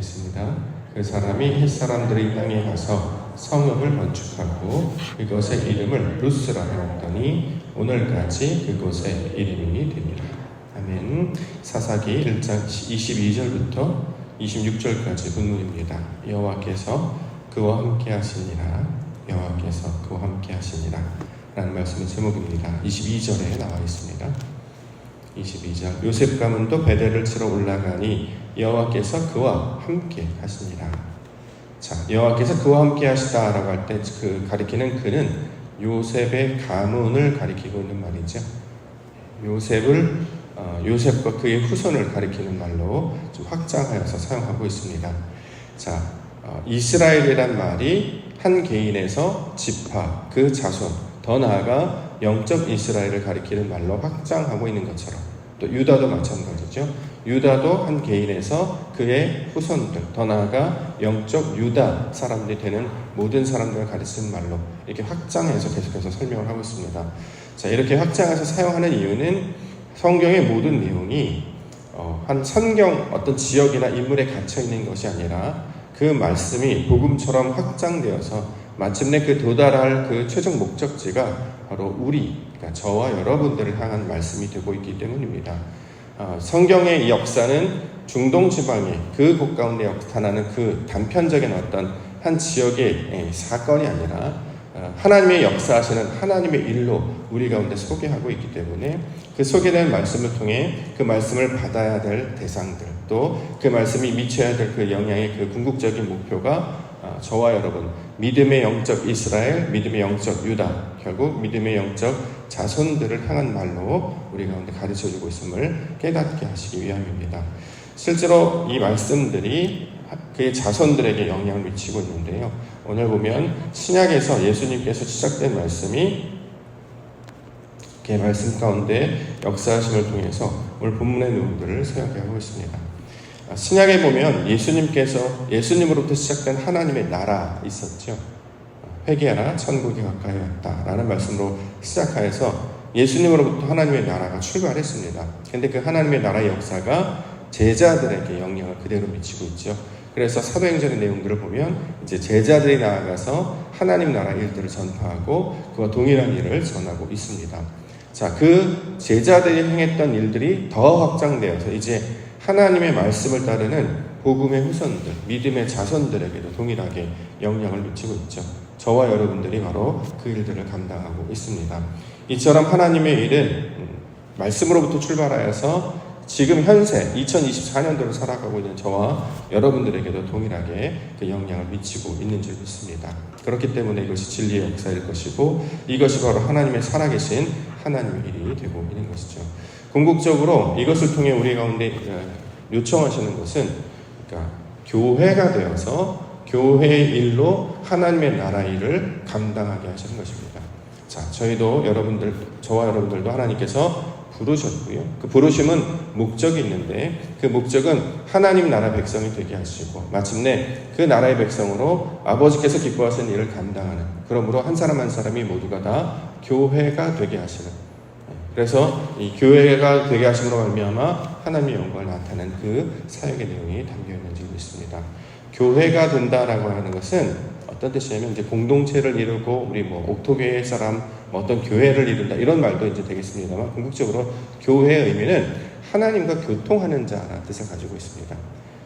있습니다. 그 사람이 햇사람들의 땅에 가서 성읍을 건축하고 그것의 이름을 루스라 하였더니 오늘까지 그곳의 이름이 됩니다. 아멘. 사사기 1장 22절부터 26절까지 본문입니다. 여호와께서 그와 함께 하시니라, 여호와께서 그와 함께 하시니라 라는 말씀의 제목입니다. 22절에 나와 있습니다. 22절, 요셉 가문도 베델을 치러 올라가니 여호와께서 그와 함께 하시니라. 자, 여호와께서 그와 함께 하시다라고 할 때 그 가리키는 그는 요셉의 가문을 가리키고 있는 말이죠. 요셉과 그의 후손을 가리키는 말로 좀 확장하여서 사용하고 있습니다. 자, 이스라엘이란 말이 한 개인에서 지파, 그 자손, 더 나아가 영적 이스라엘을 가리키는 말로 확장하고 있는 것처럼, 또 유다도 마찬가지죠. 유다도 한 개인에서 그의 후손들, 더 나아가 영적 유다 사람들이 되는 모든 사람들을 가리키는 말로 이렇게 확장해서 계속해서 설명을 하고 있습니다. 자, 이렇게 확장해서 사용하는 이유는 성경의 모든 내용이 한 성경 어떤 지역이나 인물에 갇혀 있는 것이 아니라 그 말씀이 복음처럼 확장되어서 마침내 그 도달할 그 최종 목적지가 바로 그러니까 저와 여러분들을 향한 말씀이 되고 있기 때문입니다. 성경의 이 역사는 중동 지방의 그 곳 가운데 나타나는 그 단편적인 어떤 한 지역의 사건이 아니라 하나님의 역사하시는 하나님의 일로 우리 가운데 소개하고 있기 때문에 그 소개된 말씀을 통해 그 말씀을 받아야 될 대상들, 또 그 말씀이 미쳐야 될 그 영향의 그 궁극적인 목표가 저와 여러분, 믿음의 영적 이스라엘, 믿음의 영적 유다, 결국 믿음의 영적 자손들을 향한 말로 우리 가운데 가르쳐주고 있음을 깨닫게 하시기 위함입니다. 실제로 이 말씀들이 그의 자손들에게 영향을 미치고 있는데요. 오늘 보면 신약에서 예수님께서 시작된 말씀이 그 말씀 가운데 역사하심을 통해서 오늘 본문의 내용들을 생각해 하고 있습니다. 신약에 보면 예수님으로부터 시작된 하나님의 나라 있었죠. 회개하라, 천국이 가까이 왔다라는 말씀으로 시작하여서 예수님으로부터 하나님의 나라가 출발했습니다. 그런데 그 하나님의 나라의 역사가 제자들에게 영향을 그대로 미치고 있죠. 그래서 사도행전의 내용들을 보면 이제 제자들이 나아가서 하나님 나라 일들을 전파하고 그와 동일한 일을 전하고 있습니다. 자, 그 제자들이 행했던 일들이 더 확장되어서 이제 하나님의 말씀을 따르는 복음의 후손들, 믿음의 자손들에게도 동일하게 영향을 미치고 있죠. 저와 여러분들이 바로 그 일들을 감당하고 있습니다. 이처럼 하나님의 일은 말씀으로부터 출발하여서 지금 현세 2024년도를 살아가고 있는 저와 여러분들에게도 동일하게 그 영향을 미치고 있는 줄 믿습니다. 그렇기 때문에 이것이 진리의 역사일 것이고 이것이 바로 하나님의 살아계신 하나님의 일이 되고 있는 것이죠. 궁극적으로 이것을 통해 우리 가운데 요청하시는 것은 그러니까 교회가 되어서 교회의 일로 하나님의 나라 일을 감당하게 하시는 것입니다. 자, 저와 여러분들도 하나님께서 부르셨고요. 그 부르심은 목적이 있는데 그 목적은 하나님 나라 백성이 되게 하시고 마침내 그 나라의 백성으로 아버지께서 기뻐하시는 일을 감당하는, 그러므로 한 사람 한 사람이 모두가 다 교회가 되게 하시는, 그래서 이 교회가 되게 하심으로 말미암아 하나님의 영광을 나타내는 그 사역의 내용이 담겨 있는지 믿습니다. 교회가 된다라고 하는 것은 어떤 뜻이냐면 이제 공동체를 이루고 우리 옥토교회 사람 어떤 교회를 이룬다 이런 말도 이제 되겠습니다만 궁극적으로 교회의 의미는 하나님과 교통하는 자라는 뜻을 가지고 있습니다.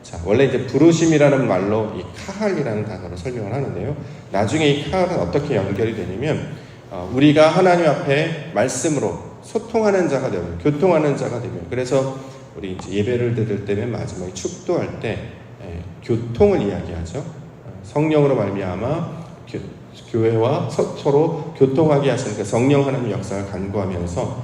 자, 원래 이제 부르심이라는 말로 이 카할이라는 단어로 설명을 하는데요. 나중에 이 카할은 어떻게 연결이 되냐면 우리가 하나님 앞에 말씀으로 소통하는 자가 되면, 교통하는 자가 되면, 그래서 우리 이제 예배를 드릴 때면 마지막에 축도할 때 교통을 이야기하죠. 성령으로 말미암아 교회와 서로 교통하게 하시는 그 성령 하나님의 역사를 간구하면서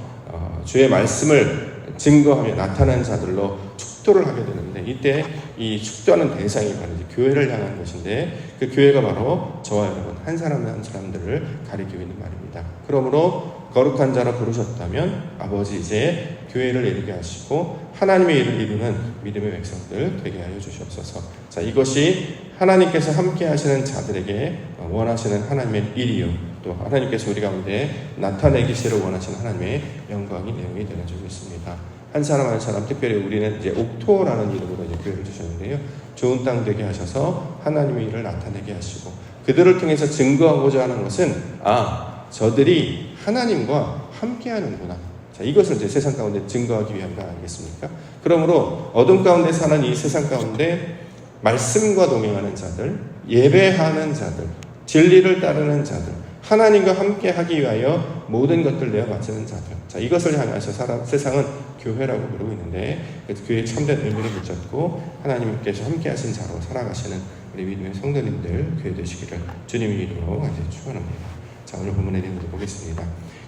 주의 말씀을 증거하며 나타나는 자들로 축도를 하게 되는데, 이때 이 축도하는 대상이 바로 이제 교회를 향한 것인데 그 교회가 바로 저와 여러분 한 사람 한 사람들을 가리키고 있는 말입니다. 그러므로 거룩한 자라 부르셨다면 아버지 이제 교회를 이루게 하시고 하나님의 일을 이루는 믿음의 백성들 되게 하여 주시옵소서. 자, 이것이 하나님께서 함께 하시는 자들에게 원하시는 하나님의 일이요, 또 하나님께서 우리 가운데 나타내기시를 원하시는 하나님의 영광이 내용이 되는 줄 믿습니다. 한 사람 한 사람, 특별히 우리는 이제 옥토라는 이름으로 이제 교회를 주셨는데요. 좋은 땅 되게 하셔서 하나님의 일을 나타내게 하시고, 그들을 통해서 증거하고자 하는 것은 저들이 하나님과 함께하는구나. 자, 이것을 이제 세상 가운데 증거하기 위한 거 아니겠습니까? 그러므로 어둠 가운데 사는 이 세상 가운데 말씀과 동행하는 자들, 예배하는 자들, 진리를 따르는 자들, 하나님과 함께 하기 위하여 모든 것들 내어 바치는 자들. 자, 이것을 향해서 세상은 교회라고 부르고 있는데, 교회의 참된 의미를 붙잡고 하나님께서 함께 하신 자로 살아가시는 우리 믿음의 성도님들 교회 되시기를 주님의 이름으로 축원합니다. 자, 오늘 본문의 내용을 보겠습니다.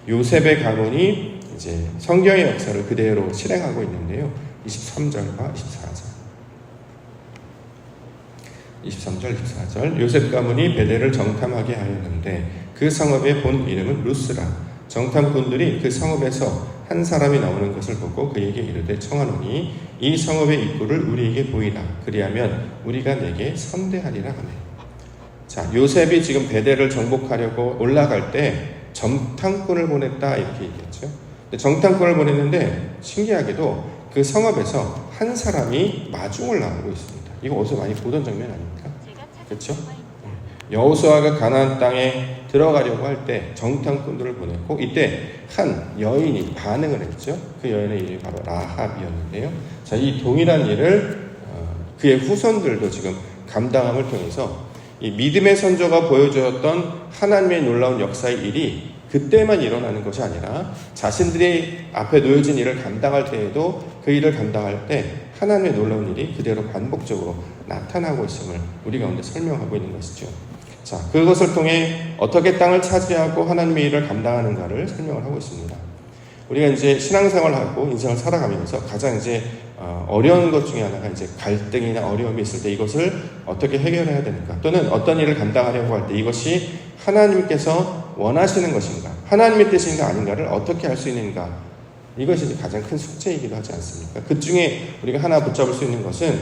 요셉의 가문이 이제 성경의 역사를 그대로 실행하고 있는데요. 23절과 24절. 24절. 요셉 가문이 베델을 정탐하게 하였는데 그 성읍의 본 이름은 루스라. 정탐꾼들이 그 성읍에서 한 사람이 나오는 것을 보고 그에게 이르되 청하노니 이 성읍의 입구를 우리에게 보이라. 그리하면 우리가 내게 선대하리라 하네. 자, 요셉이 지금 베델을 정복하려고 올라갈 때 정탐꾼을 보냈다 이렇게 얘기했죠. 정탐꾼을 보냈는데 신기하게도 그 성읍에서 한 사람이 마중을 나오고 있습니다. 이거 어디서 많이 보던 장면 아닙니까? 그렇죠? 여호수아가 가나안 땅에 들어가려고 할 때 정탐꾼들을 보냈고, 이때 한 여인이 반응을 했죠. 그 여인의 이름이 바로 라합이었는데요. 자, 이 동일한 일을 그의 후손들도 지금 감당함을 통해서 이 믿음의 선조가 보여주었던 하나님의 놀라운 역사의 일이 그때만 일어나는 것이 아니라 자신들이 앞에 놓여진 일을 감당할 때에도 그 일을 감당할 때 하나님의 놀라운 일이 그대로 반복적으로 나타나고 있음을 우리 가운데 설명하고 있는 것이죠. 자, 그것을 통해 어떻게 땅을 차지하고 하나님의 일을 감당하는가를 설명을 하고 있습니다. 우리가 이제 신앙생활을 하고 인생을 살아가면서 가장 이제 어려운 것 중에 하나가 이제 갈등이나 어려움이 있을 때 이것을 어떻게 해결해야 되는가, 또는 어떤 일을 감당하려고 할 때 이것이 하나님께서 원하시는 것인가, 하나님의 뜻인가 아닌가를 어떻게 할 수 있는가, 이것이 이제 가장 큰 숙제이기도 하지 않습니까? 그 중에 우리가 하나 붙잡을 수 있는 것은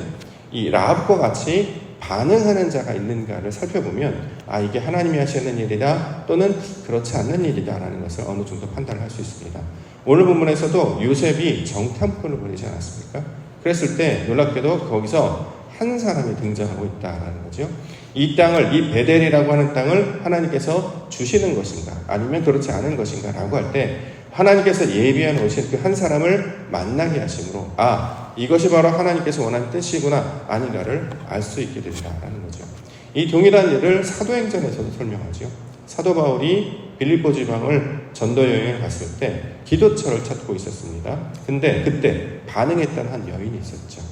이 라합과 같이 반응하는 자가 있는가를 살펴보면 이게 하나님이 하시는 일이다, 또는 그렇지 않는 일이다라는 것을 어느 정도 판단을 할 수 있습니다. 오늘 본문에서도 요셉이 정탐꾼을 보내지 않았습니까? 그랬을 때 놀랍게도 거기서 한 사람이 등장하고 있다라는 거죠. 이 땅을, 이 베델이라고 하는 땅을 하나님께서 주시는 것인가 아니면 그렇지 않은 것인가 라고 할 때 하나님께서 예비해 놓으신 그 한 사람을 만나게 하심으로 이것이 바로 하나님께서 원하는 뜻이구나 아닌가를 알 수 있게 된다라는 거죠. 이 동일한 일을 사도행전에서도 설명하죠. 사도 바울이 빌립보 지방을 전도 여행을 갔을 때 기도처를 찾고 있었습니다. 근데 그때 반응했던 한 여인이 있었죠.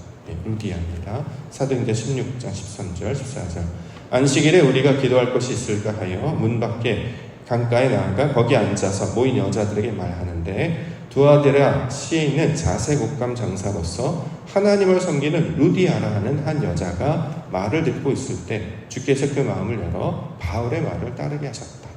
루디아입니다. 사도행전 16장 13절 14절. 안식일에 우리가 기도할 것이 있을까 하여 문 밖에 강가에 나아가 거기 앉아서 모인 여자들에게 말하는데 두아데라 시에 있는 자색 옷감 장사로서 하나님을 섬기는 루디아라 하는 한 여자가 말을 듣고 있을 때 주께서 그 마음을 열어 바울의 말을 따르게 하셨다.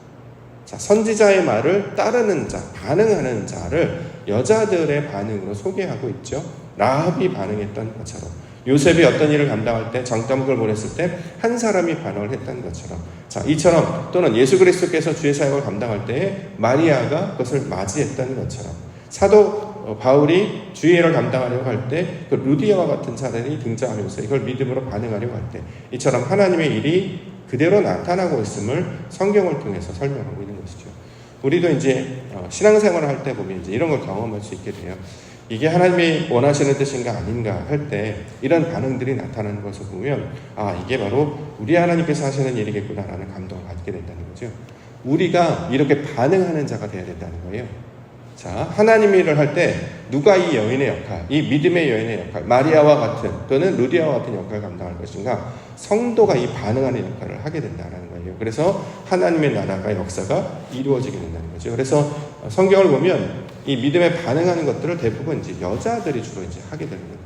자, 선지자의 말을 따르는 자, 반응하는 자를 여자들의 반응으로 소개하고 있죠. 라합이 반응했던 것처럼, 요셉이 어떤 일을 감당할 때 정탐꾼을 보냈을 때 한 사람이 반응을 했던 것처럼, 자, 이처럼 또는 예수 그리스도께서 주의 사역을 감당할 때 마리아가 그것을 맞이했던 것처럼, 사도 바울이 주의 일을 감당하려고 할 때 그 루디아와 같은 사람이 등장하면서 이걸 믿음으로 반응하려고 할 때 이처럼 하나님의 일이 그대로 나타나고 있음을 성경을 통해서 설명하고 있는 것이죠. 우리도 이제 신앙생활을 할 때 보면 이제 이런 걸 경험할 수 있게 돼요. 이게 하나님이 원하시는 뜻인가 아닌가 할 때 이런 반응들이 나타나는 것을 보면 이게 바로 우리 하나님께서 하시는 일이겠구나라는 감동을 받게 된다는 거죠. 우리가 이렇게 반응하는 자가 되어야 된다는 거예요. 자, 하나님의 일을 할 때 누가 이 여인의 역할, 이 믿음의 여인의 역할, 마리아와 같은 또는 루디아와 같은 역할을 감당할 것인가, 성도가 이 반응하는 역할을 하게 된다는 거예요. 그래서 하나님의 나라가 역사가 이루어지게 된다는 거죠. 그래서 성경을 보면 이 믿음에 반응하는 것들을 대부분 이제 여자들이 주로 이제 하게 되는 거예요.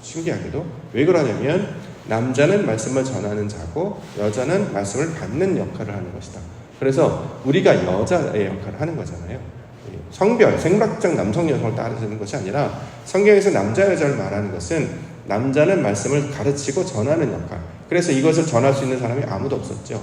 신기하게도 왜 그러냐면 남자는 말씀을 전하는 자고 여자는 말씀을 받는 역할을 하는 것이다. 그래서 우리가 여자의 역할을 하는 거잖아요. 성별, 생물학적 남성 여성을 따르는 것이 아니라 성경에서 남자 여자를 말하는 것은 남자는 말씀을 가르치고 전하는 역할. 그래서 이것을 전할 수 있는 사람이 아무도 없었죠.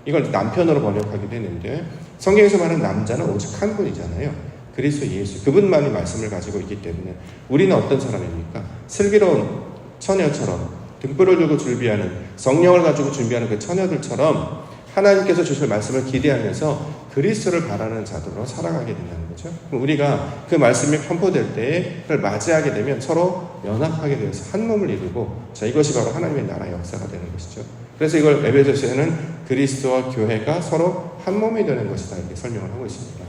이걸 남편으로 번역하기도 했는데 성경에서 말하는 남자는 오직 한 분이잖아요. 그리스도 예수, 그분만이 말씀을 가지고 있기 때문에 우리는 어떤 사람입니까? 슬기로운 처녀처럼 등불을 들고 준비하는, 성령을 가지고 준비하는 그 처녀들처럼 하나님께서 주실 말씀을 기대하면서 그리스도를 바라는 자들로 살아가게 된다는 거죠. 우리가 그 말씀이 편포될 때에 그걸 맞이하게 되면 서로 연합하게 되어서 한 몸을 이루고, 자, 이것이 바로 하나님의 나라의 역사가 되는 것이죠. 그래서 이걸 에베소서에는 그리스도와 교회가 서로 한 몸이 되는 것이다, 이렇게 설명을 하고 있습니다.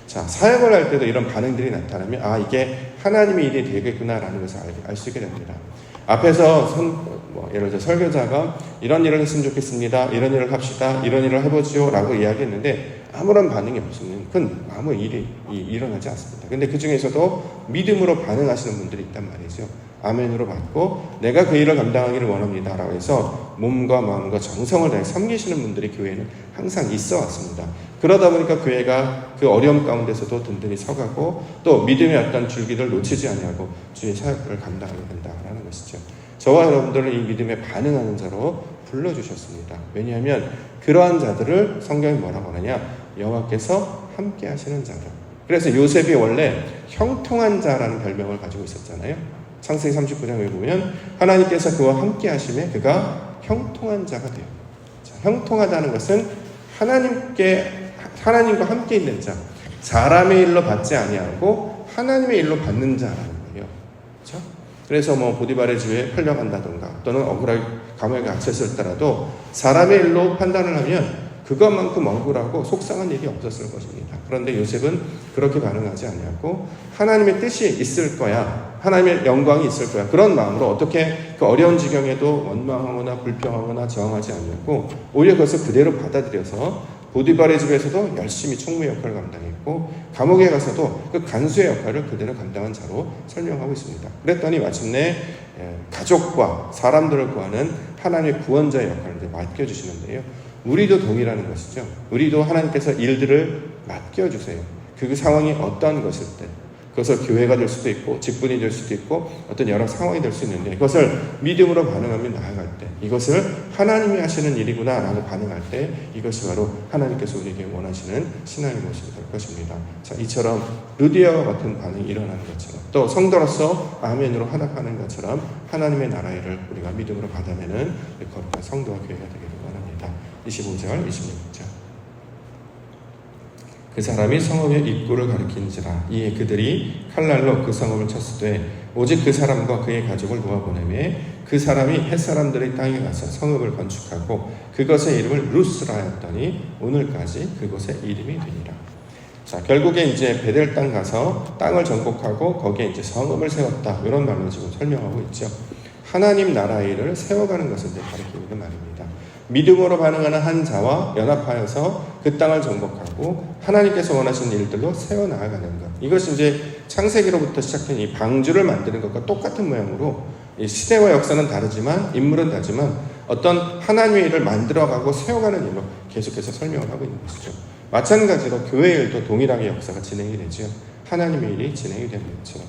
자, 사역을 할 때도 이런 반응들이 나타나면 이게 하나님의 일이 되겠구나라는 것을 알 수 있게 됩니다. 앞에서 예를 들어 설교자가 이런 일을 했으면 좋겠습니다, 이런 일을 합시다, 이런 일을 해보지요 라고 이야기했는데 아무런 반응이 없으면 그건 아무 일이 일어나지 않습니다. 근데 그 중에서도 믿음으로 반응하시는 분들이 있단 말이죠. 아멘으로 받고 내가 그 일을 감당하기를 원합니다 라고 해서 몸과 마음과 정성을 다해 섬기시는 분들이 교회에는 항상 있어 왔습니다. 그러다 보니까 교회가 그 어려움 가운데서도 든든히 서가고 또 믿음의 어떤 줄기를 놓치지 아니하고 주의 사역을 감당하게 된다라는 것이죠. 저와 여러분들은 이 믿음에 반응하는 자로 불러주셨습니다. 왜냐하면 그러한 자들을 성경이 뭐라고 하느냐, 여호와께서 함께 하시는 자들. 그래서 요셉이 원래 형통한 자라는 별명을 가지고 있었잖아요. 창세기 39장에 보면 하나님께서 그와 함께 하심에 그가 형통한 자가 돼요. 자, 형통하다는 것은 하나님과 함께 있는 자, 사람의 일로 받지 아니하고 하나님의 일로 받는 자라는 거예요. 그렇죠? 그래서 보디발의 집에 팔려간다던가 또는 억울하게 감옥에 갇혔을 때라도 사람의 일로 판단을 하면 그것만큼 억울하고 속상한 일이 없었을 것입니다. 그런데 요셉은 그렇게 반응하지 아니하고 하나님의 뜻이 있을 거야, 하나님의 영광이 있을 거야, 그런 마음으로 어떻게 그 어려운 지경에도 원망하거나 불평하거나 저항하지 않냐고 오히려 그것을 그대로 받아들여서 보디발의 집에서도 열심히 총무의 역할을 감당했고 감옥에 가서도 그 간수의 역할을 그대로 감당한 자로 설명하고 있습니다. 그랬더니 마침내 가족과 사람들을 구하는 하나님의 구원자의 역할을 맡겨주시는데요. 우리도 동일하는 것이죠. 우리도 하나님께서 일들을 맡겨주세요. 그 상황이 어떠한 것일 때, 그것을 교회가 될 수도 있고 직분이 될 수도 있고 어떤 여러 상황이 될 수 있는데 이것을 믿음으로 반응하며 나아갈 때 이것을 하나님이 하시는 일이구나 라고 반응할 때 이것이 바로 하나님께서 우리에게 원하시는 신앙의 모습이 될 것입니다. 자, 이처럼 루디아와 같은 반응이 일어나는 것처럼 또 성도로서 아멘으로 화답하는 것처럼 하나님의 나라의 일을 우리가 믿음으로 받아내는 거룩한 성도와 교회가 되기를 원합니다. 25절 26절 그 사람이 성읍의 입구를 가리킨지라 이에 그들이 칼날로 그 성읍을 쳤으되 오직 그 사람과 그의 가족을 모아보내매 그 사람이 햇사람들의 땅에 가서 성읍을 건축하고 그것의 이름을 루스라 하였더니 오늘까지 그곳의 이름이 되니라. 자, 결국에 이제 베델 땅 가서 땅을 정복하고 거기에 이제 성읍을 세웠다, 이런 말로 지금 설명하고 있죠. 하나님 나라의 일을 세워가는 것을 이제 가리키는 말입니다. 믿음으로 반응하는 한 자와 연합하여서 그 땅을 정복하고 하나님께서 원하시는 일들로 세워나가는 것. 이것이 이제 창세기로부터 시작된 이 방주를 만드는 것과 똑같은 모양으로 이 시대와 역사는 다르지만 인물은 다르지만 어떤 하나님의 일을 만들어가고 세워가는 일로 계속해서 설명을 하고 있는 것이죠. 마찬가지로 교회의 일도 동일하게 역사가 진행이 되죠. 하나님의 일이 진행이 되는 것처럼.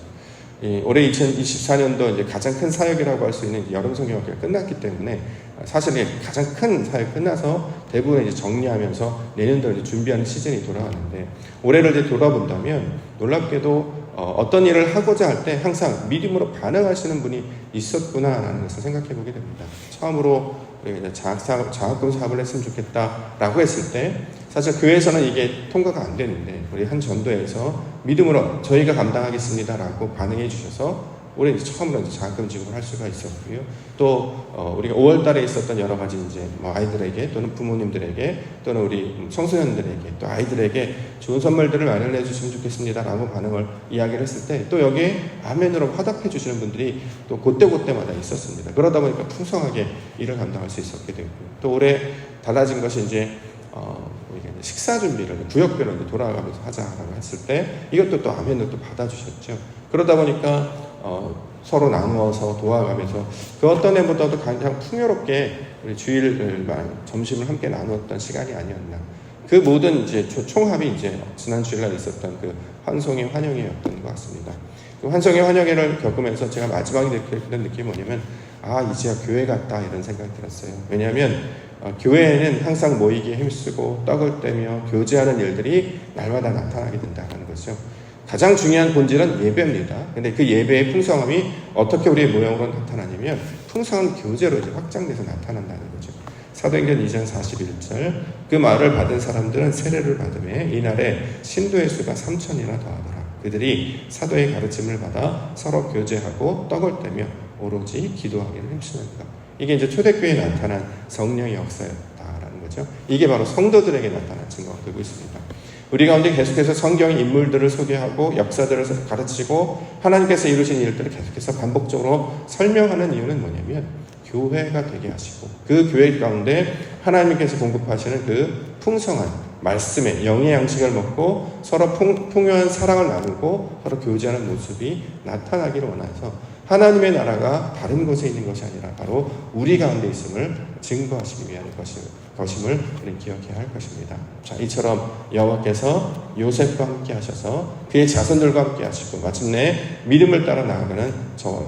올해 2024년도 이제 가장 큰 사역이라고 할 수 있는 여름 성경학교가 끝났기 때문에 사실 가장 큰 사역 끝나서 대부분 이제 정리하면서 내년도를 이제 준비하는 시즌이 돌아가는데 올해를 이제 돌아본다면 놀랍게도 어떤 일을 하고자 할 때 항상 믿음으로 반응하시는 분이 있었구나라는 것을 생각해 보게 됩니다. 처음으로 우리가 장학금 사업을 했으면 좋겠다라고 했을 때 사실 교회에서는 이게 통과가 안 되는데 우리 한 전도에서 믿음으로 저희가 감당하겠습니다라고 반응해 주셔서 올해 이제 처음으로 이제 장학금 지급을 할 수가 있었고요. 또 우리가 5월달에 있었던 여러 가지 이제 아이들에게 또는 부모님들에게 또는 우리 청소년들에게 또 아이들에게 좋은 선물들을 마련해 주시면 좋겠습니다라고 반응을 이야기를 했을 때 또 여기에 아멘으로 화답해 주시는 분들이 또 그때마다 있었습니다. 그러다 보니까 풍성하게 일을 감당할 수 있었게 되고요. 또 올해 달라진 것이 이제 우리가 이제 식사 준비를 구역별로 이제 돌아가면서 하자라고 했을 때 이것도 또 아멘으로 또 받아주셨죠. 그러다 보니까 서로 나누어서 도와가면서 그 어떤 해보다도 가장 풍요롭게 우리 주일 점심을 함께 나누었던 시간이 아니었나. 그 모든 이제 총합이 이제 지난 주일날 있었던 그 환송의 환영회였던 것 같습니다. 그 환송의 환영회를 겪으면서 제가 마지막에 느꼈던 느낌이 뭐냐면 이제야 교회 같다 이런 생각이 들었어요. 왜냐하면 교회에는 항상 모이기에 힘쓰고 떡을 떼며 교제하는 일들이 날마다 나타나게 된다는 거죠. 가장 중요한 본질은 예배입니다. 근데 그 예배의 풍성함이 어떻게 우리의 모형으로 나타나냐면 풍성한 교제로 이제 확장돼서 나타난다는 거죠. 사도행전 2장 41절 그 말을 받은 사람들은 세례를 받음에 이날에 신도의 수가 3,000이나 더하더라. 그들이 사도의 가르침을 받아 서로 교제하고 떡을 떼며 오로지 기도하기를 힘쓰는가. 이게 이제 초대교회에 나타난 성령의 역사였다라는 거죠. 이게 바로 성도들에게 나타난 증거가 되고 있습니다. 우리 가운데 계속해서 성경의 인물들을 소개하고 역사들을 가르치고 하나님께서 이루신 일들을 계속해서 반복적으로 설명하는 이유는 뭐냐면 교회가 되게 하시고 그 교회 가운데 하나님께서 공급하시는 그 풍성한 말씀의 영의 양식을 먹고 서로 풍요한 사랑을 나누고 서로 교제하는 모습이 나타나기를 원해서 하나님의 나라가 다른 곳에 있는 것이 아니라 바로 우리 가운데 있음을 증거하시기 위한 것임을 우리는 기억해야 할 것입니다. 자, 이처럼 여호와께서 요셉과 함께 하셔서 그의 자손들과 함께 하시고 마침내 믿음을 따라 나아가는 저와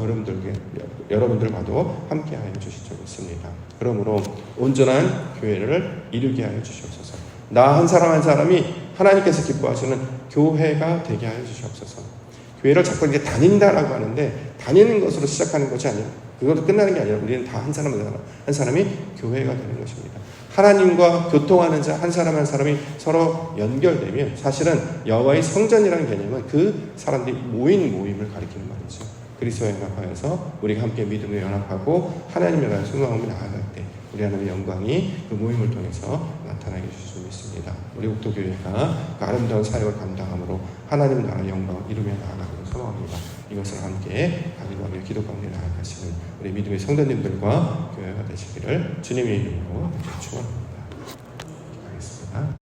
여러분들과도 함께 하여 주실 줄 믿습니다. 그러므로 온전한 교회를 이루게 하여 주시옵소서. 나 한 사람 한 사람이 하나님께서 기뻐하시는 교회가 되게 하여 주시옵소서. 교회를 자꾸 이렇게 다닌다라고 하는데 다니는 것으로 시작하는 것이 아니라 그것도 끝나는 게 아니라 우리는 다 한 사람 한 사람이 교회가 되는 것입니다. 하나님과 교통하는 자 한 사람 한 사람이 서로 연결되면 사실은 여호와의 성전이라는 개념은 그 사람들이 모임을 가리키는 말이죠. 그리스도에 연합하여서 우리가 함께 믿음에 연합하고 하나님의 나라에 순응하며 나아갈 때 우리 하나님의 영광이 그 모임을 통해서 나타나게 해주실 수 있습니다. 우리 옥도교회가 그 아름다운 사역을 감당함으로 하나님 나라의 영광을 이루며 나아가기를 소망합니다. 이것을 함께 가기도하며 기도 가운데 나아가시는 우리 믿음의 성도님들과 교회가 되시기를 주님의 이름으로 축원합니다.